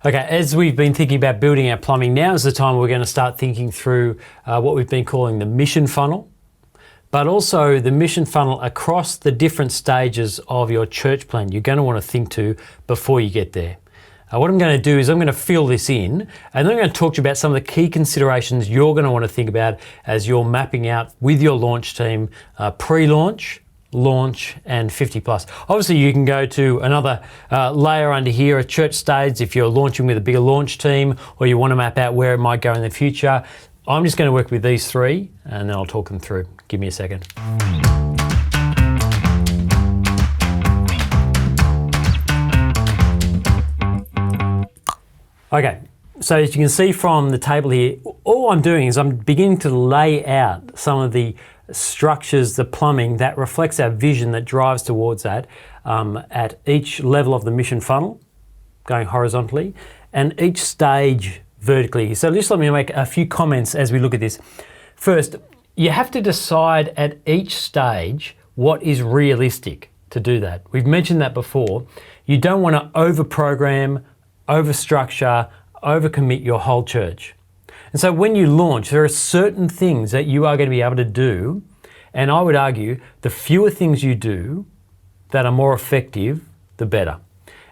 Okay, as we've been thinking about building our plumbing, now is the time we're going to start thinking through what we've been calling the mission funnel, but also the mission funnel across the different stages of your church plan you're going to want to think to before you get there. What I'm going to do is I'm going to fill this in, and then I'm going to talk to you about some of the key considerations you're going to want to think about as you're mapping out with your launch team, pre-launch, launch, and 50 plus. Obviously you can go to another layer under here, a church stage, if you're launching with a bigger launch team or you want to map out where it might go in the future. I'm just going to work with these three and then I'll talk them through. Give me a second. Okay, so as you can see from the table here, all I'm doing is I'm beginning to lay out some of the structures, the plumbing that reflects our vision that drives towards that at each level of the mission funnel, going horizontally, and each stage vertically. So just let me make a few comments as we look at this. First, you have to decide at each stage what is realistic to do that. We've mentioned that before. You don't want to over-program, over-structure, over-commit your whole church. And so when you launch, there are certain things that you are going to be able to do, and I would argue the fewer things you do that are more effective, the better.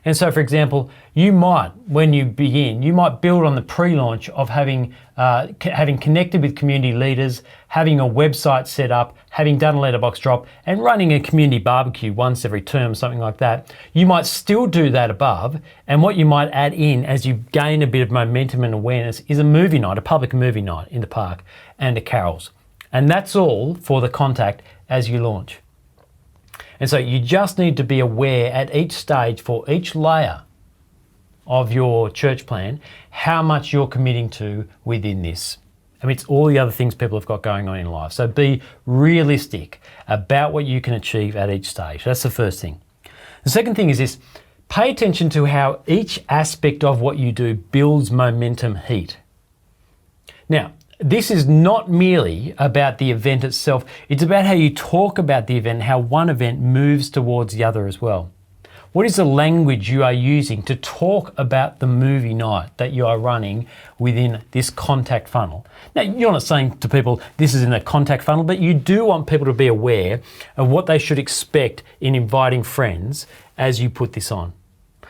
And so, for example, you might, when you begin, you might build on the pre-launch of having connected with community leaders, having a website set up, having done a letterbox drop, and running a community barbecue once every term, something like that. You might still do that above, and what you might add in as you gain a bit of momentum and awareness is a movie night, a public movie night in the park, and a carols. And that's all for the contact as you launch. And so you just need to be aware at each stage for each layer of your church plan, how much you're committing to within this. I mean, it's all the other things people have got going on in life. So be realistic about what you can achieve at each stage. That's the first thing. The second thing is this: pay attention to how each aspect of what you do builds momentum heat. Now, this is not merely about the event itself. It's about how you talk about the event, how one event moves towards the other as well. What is the language you are using to talk about the movie night that you are running within this contact funnel? Now, you're not saying to people, this is in a contact funnel, but you do want people to be aware of what they should expect in inviting friends as you put this on.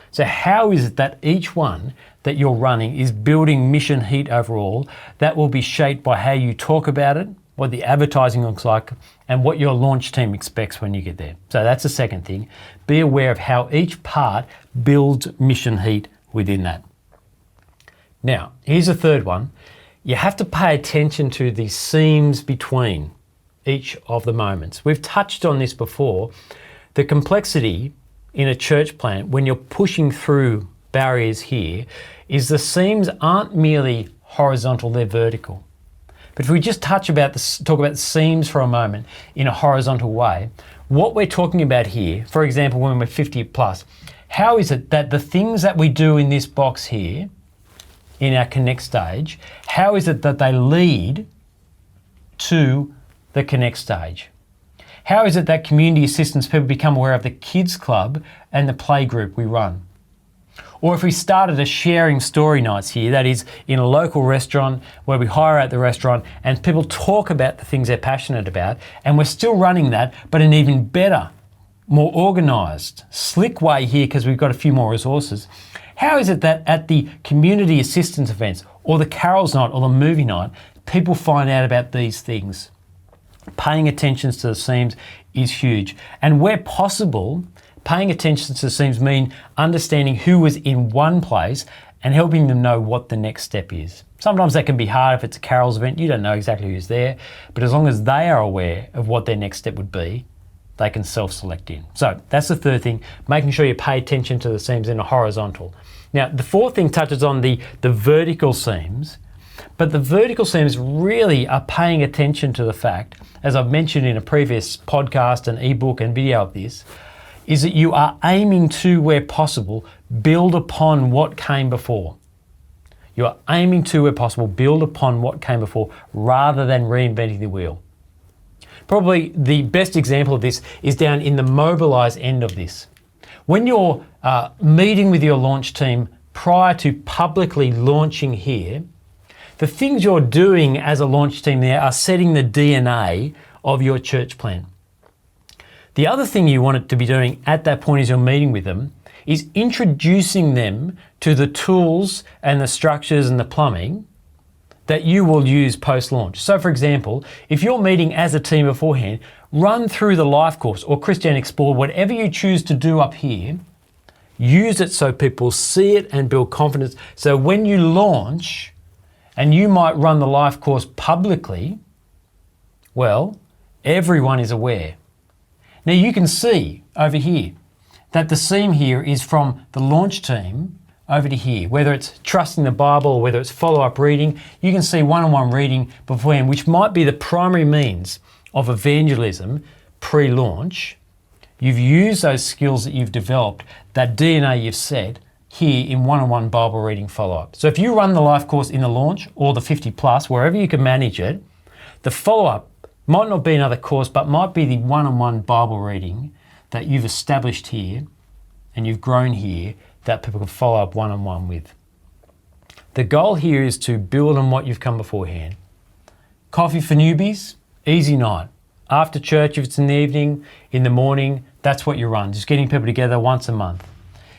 So how is it that each one that you're running is building mission heat overall? That will be shaped by how you talk about it, what the advertising looks like, and what your launch team expects when you get there. So that's the second thing. Be aware of how each part builds mission heat within that. Now, here's the third one. You have to pay attention to the seams between each of the moments. We've touched on this before. The complexity in a church plant, when you're pushing through barriers here, is the seams aren't merely horizontal, they're vertical. But if we just talk about the seams for a moment in a horizontal way, what we're talking about here, for example, when we're 50 plus, how is it that the things that we do in this box here, in our connect stage, how is it that they lead to the connect stage? How is it that community assistance people become aware of the kids club and the play group we run? Or if we started a sharing story nights here, that is in a local restaurant where we hire out the restaurant and people talk about the things they're passionate about, and we're still running that, but in an even better, more organised, slick way here because we've got a few more resources. How is it that at the community assistance events or the carols night or the movie night, people find out about these things? Paying attention to the seams is huge. And where possible, paying attention to the seams mean understanding who was in one place and helping them know what the next step is. Sometimes that can be hard if it's a carols event, you don't know exactly who's there, but as long as they are aware of what their next step would be, they can self-select in. So that's the third thing, making sure you pay attention to the seams in a horizontal. Now, the fourth thing touches on the vertical seams, but the vertical seams really are paying attention to the fact, as I've mentioned in a previous podcast and ebook and video of this, is that you are aiming to, where possible, build upon what came before. You are aiming to, where possible, build upon what came before rather than reinventing the wheel. Probably the best example of this is down in the mobilise end of this. When you're meeting with your launch team prior to publicly launching here, the things you're doing as a launch team there are setting the DNA of your church plan. The other thing you want it to be doing at that point as you're meeting with them is introducing them to the tools and the structures and the plumbing that you will use post-launch. So for example, if you're meeting as a team beforehand, run through the life course or Christian Explored, whatever you choose to do up here, use it so people see it and build confidence. So when you launch, and you might run the life course publicly, well, everyone is aware. Now you can see over here that the seam here is from the launch team over to here, whether it's trusting the Bible or whether it's follow-up reading. You can see one-on-one reading beforehand, which might be the primary means of evangelism pre-launch. You've used those skills that you've developed, that DNA you've set here in one-on-one Bible reading follow-up. So if you run the life course in the launch or the 50 plus, wherever you can manage it, the follow-up might not be another course, but might be the one-on-one Bible reading that you've established here and you've grown here that people can follow up one-on-one with. The goal here is to build on what you've come beforehand. Coffee for newbies, easy night. After church, if it's in the evening, in the morning, that's what you run, just getting people together once a month.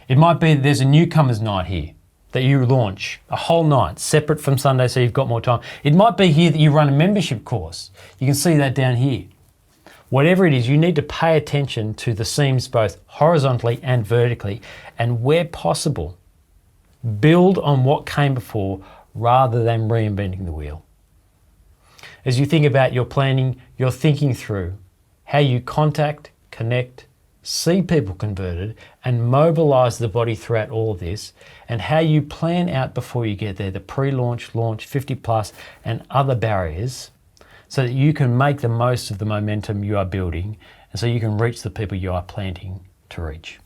It might be that there's a newcomers night here that you launch, a whole night, separate from Sunday so you've got more time. It might be here that you run a membership course. You can see that down here. Whatever it is, you need to pay attention to the seams both horizontally and vertically, and where possible, build on what came before rather than reinventing the wheel. As you think about your planning, you're thinking through how you contact, connect, see people converted, and mobilize the body throughout all of this, and how you plan out before you get there, the pre-launch, launch, 50 plus, and other barriers, so that you can make the most of the momentum you are building and so you can reach the people you are planning to reach.